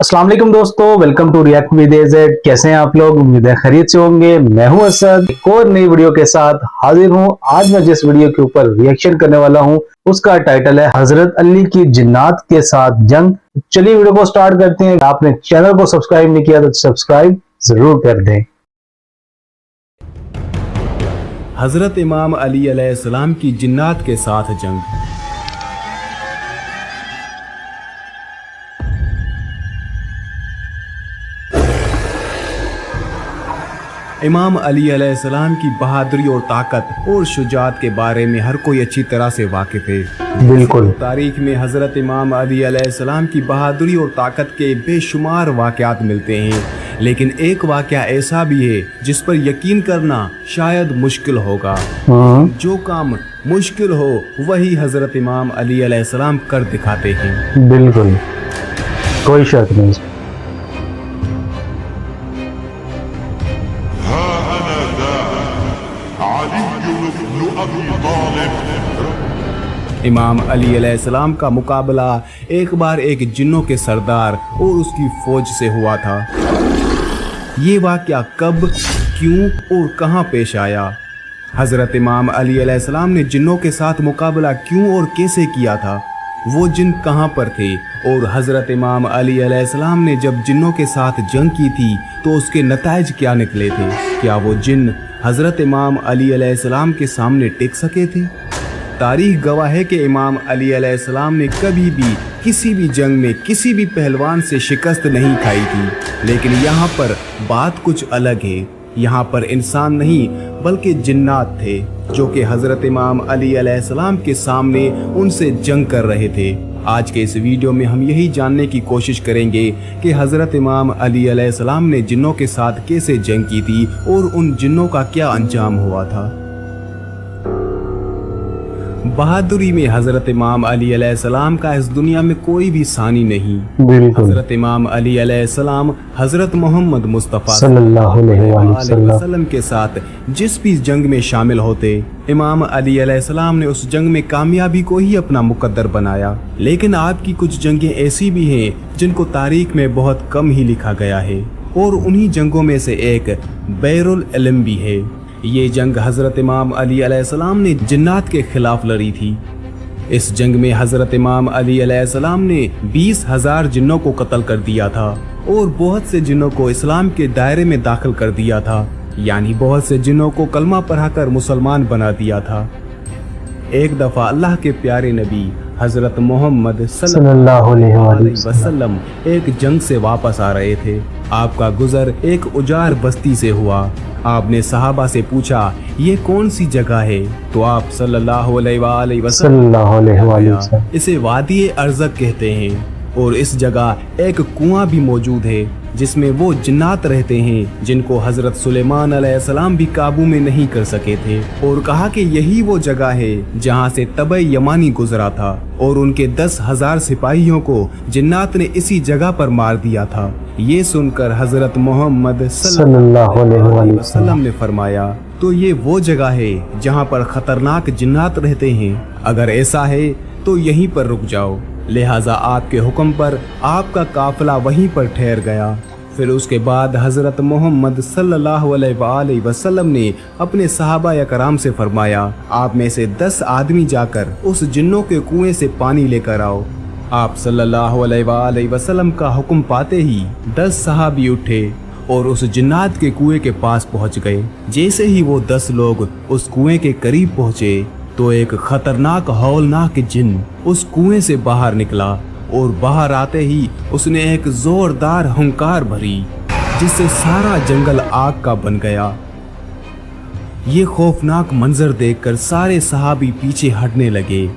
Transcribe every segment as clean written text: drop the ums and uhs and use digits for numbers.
अस्सलाम वालेकुम दोस्तों, वेलकम टू रिएक्ट विद एजेड। कैसे हैं आप लोग? उम्मीद है खैरियत से होंगे। मैं हूं असद, एक और नई वीडियो के साथ हाजिर हूं। आज मैं जिस वीडियो के ऊपर रिएक्शन करने वाला हूं उसका टाइटल है हजरत अली की जिन्नात के साथ जंग। चलिए वीडियो को स्टार्ट करते हैं। आपने चैनल को सब्सक्राइब नहीं किया तो सब्सक्राइब जरूर कर दें। हजरत इमाम अली अलैहिस्सलाम की जिन्नात के साथ जंग। इमाम अली अलैहिस्सलाम की बहादुरी और ताकत और शुजात के बारे में हर कोई अच्छी तरह से वाकिफ है। बिल्कुल। तारीख में हजरत इमाम अली अलैहिस्सलाम की बहादुरी और ताकत के बेशुमार वाक़यात मिलते हैं, लेकिन एक वाक़या ऐसा भी है जिस पर यकीन करना शायद मुश्किल होगा। जो काम मुश्किल हो वही हजरत इमाम अली अलैहिस्सलाम कर दिखाते हैं। बिल्कुल, कोई शक नहीं। इमाम अली अलैहिस्सलाम का मुकाबला एक बार एक जिन्नों के सरदार और उसकी फौज से हुआ था। ये वाक़या कब, क्यों और कहां पेश आया? हजरत इमाम अली अलैहिस्सलाम ने जिन्नों के साथ मुकाबला क्यों और कैसे किया था? वो जिन कहां पर थे? और हजरत इमाम अली अलैहिस्सलाम ने जब जिन्नों के साथ जंग की थी तो उसके नताइज क्या निकले थे? क्या वो जिन्न हजरत इमाम अली अलैहिस्सलाम के सामने टिक सके थे? तारीख गवाह है कि इमाम अली अलैहिस्सलाम ने कभी भी किसी भी जंग में किसी भी पहलवान से शिकस्त नहीं खाई थी। लेकिन यहाँ पर बात कुछ अलग है। यहाँ पर इंसान नहीं बल्कि जिन्नात थे जो कि हजरत इमाम अली अलैहिस्सलाम के सामने उनसे जंग कर रहे थे। आज के इस वीडियो में हम यही जानने की कोशिश करेंगे कि हजरत इमाम अली अलैहिस्सलाम ने जिन्नों के साथ कैसे जंग की थी और उन जिन्नों का क्या अंजाम हुआ था। बहादुरी में हजरत इमाम अली अलैहिस्सलाम का इस दुनिया में कोई भी सानी नहीं। हजरत इमाम अली अलैहिस्सलाम हजरत मोहम्मद मुस्तफ़ा सल्लल्लाहु अलैहि वसल्लम के साथ जिस भी जंग में शामिल होते, इमाम अली अलैहिस्सलाम ने उस जंग में कामयाबी को ही अपना मुकद्दर बनाया। लेकिन आपकी कुछ जंगें ऐसी भी हैं जिनको तारीख में बहुत कम ही लिखा गया है, और उन्हीं जंगों में से एक बैरुल इल्म भी है। ये जंग हजरत इमाम अली अलैहिस्सलाम ने जिन्नात के खिलाफ लड़ी थी। इस जंग में हजरत इमाम अली अलैहिस्सलाम ने 20,000 जिन्नों को कत्ल कर दिया था और बहुत से जिन्नों को इस्लाम के दायरे में दाखिल कर दिया था, यानी बहुत से जिन्नों को कलमा पढ़ाकर मुसलमान बना दिया था। एक दफा अल्लाह के प्यारे नबी हजरत मोहम्मद सल्लल्लाहु अलैहि वसल्लम एक जंग से वापस आ रहे थे। आपका गुजर एक उजाड़ बस्ती से हुआ। आपने सहाबा से पूछा, ये कौन सी जगह है? तो आप सल्लल्लाहु अलैहि वसल्लम इसे वादी अर्ज़क कहते हैं, और इस जगह एक कुआं भी मौजूद है जिसमें वो जिन्नात रहते हैं जिनको हजरत सुलेमान अलैहिस्सलाम भी काबू में नहीं कर सके थे। और कहा कि यही वो जगह है जहां से तबे यमानी गुजरा था और उनके 10,000 सिपाहियों को जिन्नात ने इसी जगह पर मार दिया था। ये सुनकर हजरत मोहम्मद सल्लल्लाहु अलैहि वसल्लम ने फरमाया, तो ये वो जगह है जहां पर खतरनाक जिन्नात रहते हैं। अगर ऐसा है तो यहीं पर रुक जाओ। लिहाजा आपके हुक्म पर आपका काफिला वहीं पर ठहर गया। फिर उसके बाद हजरत मोहम्मद सल्लल्लाहु अलैहि वसल्लम ने अपने सहाबा कराम से फरमाया, आप में से 10 आदमी जाकर उस जिन्नों के कुएं से पानी लेकर आओ। आप सल्लल्लाहु अलैहि वसल्लम का हुक्म पाते ही 10 सहाबी उठे और उस जिन्नात के कुएं के पास पहुंच गए। जैसे ही वो 10 लोग उस कुएं के करीब पहुंचे तो एक खतरनाक हौलनाक जिन्न उस कुएं से बाहर निकला, और बाहर आते ही उसने एक जोरदार हुंकार भरी जिससे सारा जंगल आग का बन गया। ये खौफनाक मंजर देखकर सारे सहाबी पीछे हटने लगे,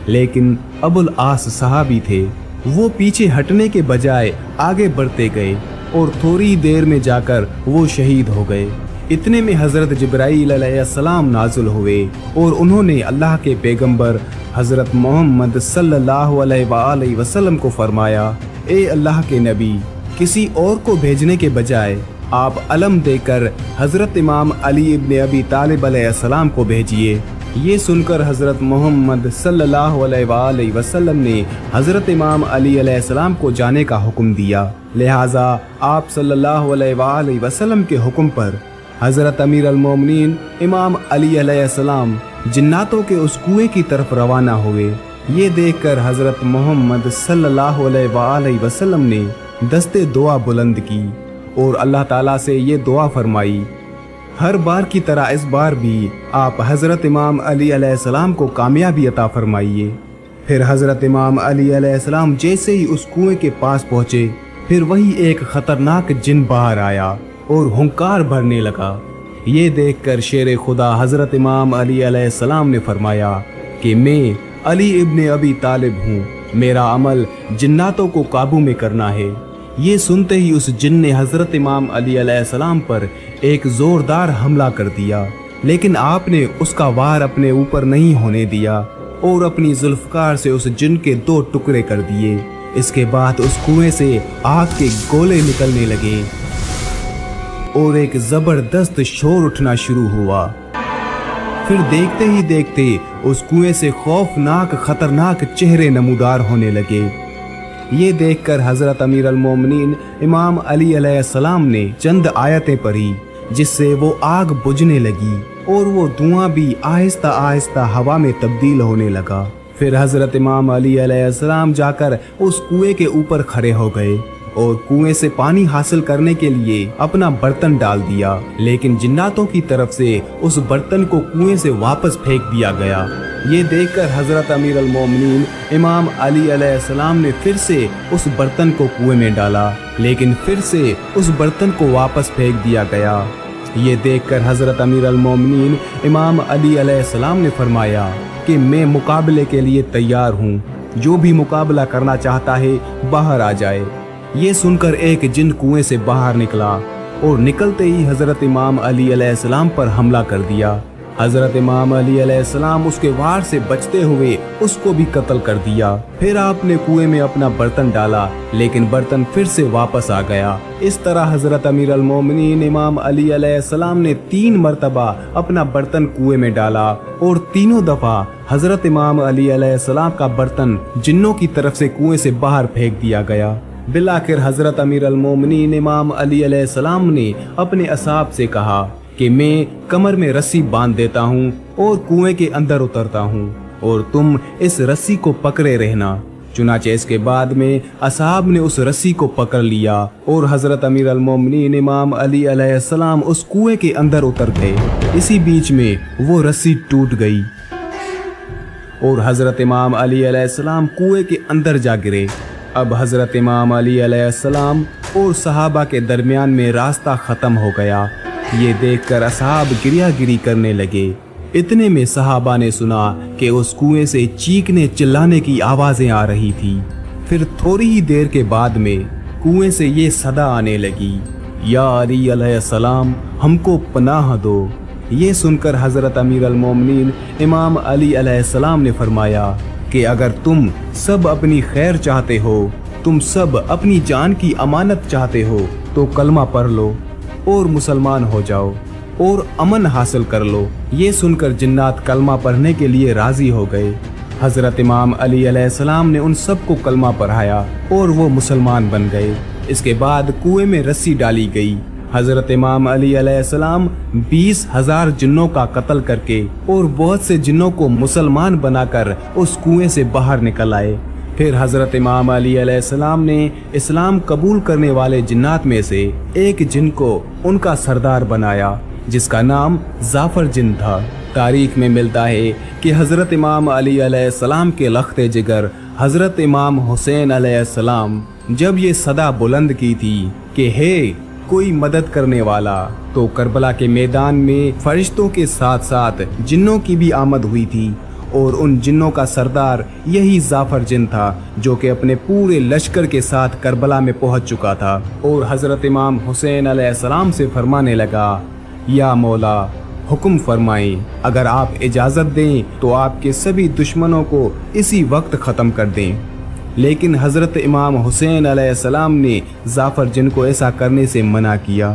लेकिन अबुल आस सहाबी थे। वो पीछे हटने के बजाय आगे बढ़ते गए और थोड़ी देर में जाकर वो शहीद हो गए। इतने में हजरत जिब्राईल अलैहिस्सलाम नाज़िल हुए और उन्होंने अल्लाह के पैगंबर हजरत मोहम्मद सल्लल्लाहु अलैहि वसल्लम को फरमाया, ए अल्लाह के नबी, किसी और को भेजने के बजाय आप अलम देकर हजरत इमाम अली इब्न अबी तालिब अलैहिस्सलाम को भेजिए। ये सुनकर हजरत मोहम्मद सल्लल्लाहु अलैहि वसल्लम ने हजरत इमाम अली अलैहिस्सलाम को जाने का हुक्म दिया। लिहाजा आप सल्लल्लाहु अलैहि वसल्लम के हुक्म पर हजरत अमीर अल मोमिनीन इमाम अली अलैहिस्सलाम जिन्नातों के उस कुएं की तरफ रवाना हुए। ये देखकर हजरत मोहम्मद सल्लल्लाहु अलैहि वसल्लम ने दस्ते दुआ बुलंद की और अल्लाह ताला से ये दुआ फरमाई, हर बार की तरह इस बार भी आप हजरत इमाम अली अलैहिस्सलाम को कामयाबी अता फरमाइए। फिर हजरत इमाम अली अलैहिस्सलाम जैसे ही उस कुएं के पास पहुंचे, फिर वही एक खतरनाक जिन बाहर आया और हुंकार भरने लगा। ये देखकर शेर खुदा हजरत इमाम अली अलैहिस्सलाम ने फरमाया कि मैं अली इब्न अबी तालिब हूँ, मेरा अमल जिन्नातों को काबू में करना है। ये सुनते ही उस जिन ने हजरत इमाम अली अलैहिस्सलाम पर एक जोरदार हमला कर दिया, लेकिन आपने उसका वार अपने ऊपर नहीं होने दिया और अपनी जुल्फकार से उस जिन के 2 टुकड़े कर दिए। इसके बाद उस कुएं से आग के गोले निकलने लगे और एक जबरदस्त शोर उठना शुरू हुआ। फिर देखते ही देखते उस कुएं से खौफनाक खतरनाक चेहरे नमूदार होने लगे। ये देखकर हजरत अमीर अल मोमिनीन इमाम अली अलैहिस्सलाम ने चंद आयतें पढ़ी, जिससे वो आग बुझने लगी और वो धुआं भी आहिस्ता आहिस्ता हवा में तब्दील होने लगा। फिर हजरत इमाम अली अलैहिस्सलाम जाकर उस कुएं के ऊपर खड़े हो गए और कुएं से पानी हासिल करने के लिए अपना बर्तन डाल दिया, लेकिन जिन्नातों की तरफ से उस बर्तन को कुएं से वापस फेंक दिया गया। ये देखकर हजरत अमीर अल मोमिनीन इमाम अली अलैहिस्सलाम ने फिर से उस बर्तन को कुएं में डाला, लेकिन फिर से उस बर्तन को वापस फेंक दिया गया। ये देखकर हजरत अमीर अल मोमिनीन इमाम अली अलैहिस्सलाम ने फरमाया कि मैं मुकाबले के लिए तैयार हूँ, जो भी मुकाबला करना चाहता है बाहर आ जाए। ये सुनकर एक जिन कुएं से बाहर निकला और निकलते ही हजरत इमाम अली अलैहिस्सलाम पर हमला कर दिया। हजरत इमाम अली अलैहिस्सलाम उसके वार से बचते हुए उसको भी कत्ल कर दिया। फिर आपने कुएं में अपना बर्तन डाला, लेकिन बर्तन फिर से वापस आ गया। इस तरह हजरत अमीर अल मोमिनीन इमाम अली अलैहिस्सलाम ने 3 मरतबा अपना बर्तन कुएं में डाला और तीनों दफा हजरत इमाम अली अलैहिस्सलाम का बर्तन जिन्नों की तरफ से कुएं से बाहर फेंक दिया गया। बिलाखिर हजरत अमीर अल मोमिनीन इमाम अली अलैहिस्सलाम ने अपने असहाब से कहा कि मैं कमर में रस्सी बांध देता हूँ और कुएं के अंदर उतरता हूँ और तुम इस रस्सी को पकड़े रहना। चुनाचे इसके बाद में असहाब ने उस रस्सी को पकड़ लिया और हजरत अमीर अल मोमिनीन इमाम अली अलैहिस्सलाम उस कुएं के अंदर उतर गए। इसी बीच में वो रस्सी टूट गई और हजरत इमाम अली अलैहिस्सलाम कुएं के अंदर जा गिरे। अब हजरत इमाम अली अलैहिस्सलाम और सहाबा के दरमियान में रास्ता खत्म हो गया। ये देखकर असहाब गिरियागिरी करने लगे। इतने में सहाबा ने सुना कि उस कुएं से चीखने चिल्लाने की आवाजें आ रही थी। फिर थोड़ी ही देर के बाद में कुएं से ये सदा आने लगी, या अली अलैहिस्सलाम हमको पनाह दो। ये सुनकर हजरत अमीर अल मोमिनीन इमाम अली अलैहिस्सलाम ने फरमाया कि अगर तुम सब अपनी खैर चाहते हो, तुम सब अपनी जान की अमानत चाहते हो, तो कलमा पढ़ लो और मुसलमान हो जाओ और अमन हासिल कर लो। ये सुनकर जिन्नात कलमा पढ़ने के लिए राजी हो गए। हजरत इमाम अली अलैहिस्सलाम ने उन सबको कलमा पढ़ाया और वो मुसलमान बन गए। इसके बाद कुएं में रस्सी डाली गई। हजरत इमाम अली अलैहिस्सलाम 20,000 जिन्नों का कत्ल करके और बहुत से जिन्नों को मुसलमान बनाकर उस कुएं से बाहर निकल आए। फिर हजरत इमाम अली अलैहिस्सलाम ने इस्लाम कबूल करने वाले जिन्नात में से एक जिन को उनका सरदार बनाया, जिसका नाम जाफर जिन था। तारीख में मिलता है कि हजरत इमाम अली अलैहिस्सलाम के लख्ते जिगर हजरत इमाम हुसैन अलैहिस्सलाम जब ये सदा बुलंद की थी कि हे कोई मदद करने वाला, तो करबला के मैदान में फरिश्तों के साथ साथ जिन्नों की भी आमद हुई थी और उन जिन्नों का सरदार यही जाफर जिन था, जो कि अपने पूरे लश्कर के साथ करबला में पहुंच चुका था और हजरत इमाम हुसैन अलैहिस्सलाम से फरमाने लगा, या मौला हुक्म फरमाएं, अगर आप इजाज़त दें तो आपके सभी दुश्मनों को इसी वक्त ख़त्म कर दें। लेकिन हज़रत इमाम हुसैन अलैहिस्सलाम ने जाफ़र जिन को ऐसा करने से मना किया।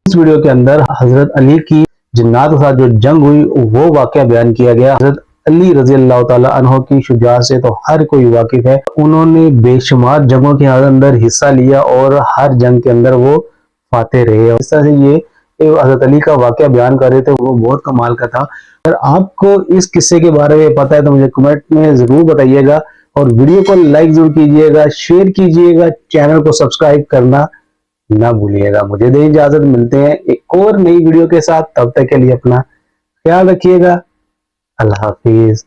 इस वीडियो के अंदर हजरत अली की जिन्नात के साथ जो जंग हुई वो वाकया बयान किया गया। हजरत अली रजी अल्लाह ताला अन्हो की शुजाअत से तो हर कोई वाकिफ है। उन्होंने बेशुमार जंगों के अंदर हिस्सा लिया और हर जंग के अंदर वो फाते रहे। इस तरह से ये हजरत अली का वाकया बयान कर रहे थे, वो बहुत कमाल का था। अगर आपको इस किस्से के बारे में पता है तो मुझे कमेंट में जरूर बताइएगा और वीडियो को लाइक जरूर कीजिएगा, शेयर कीजिएगा, चैनल को सब्सक्राइब करना ना भूलिएगा। मुझे दे इजाजत, मिलते हैं एक और नई वीडियो के साथ। तब तक के लिए अपना ख्याल रखिएगा। अल्लाह हाफिज।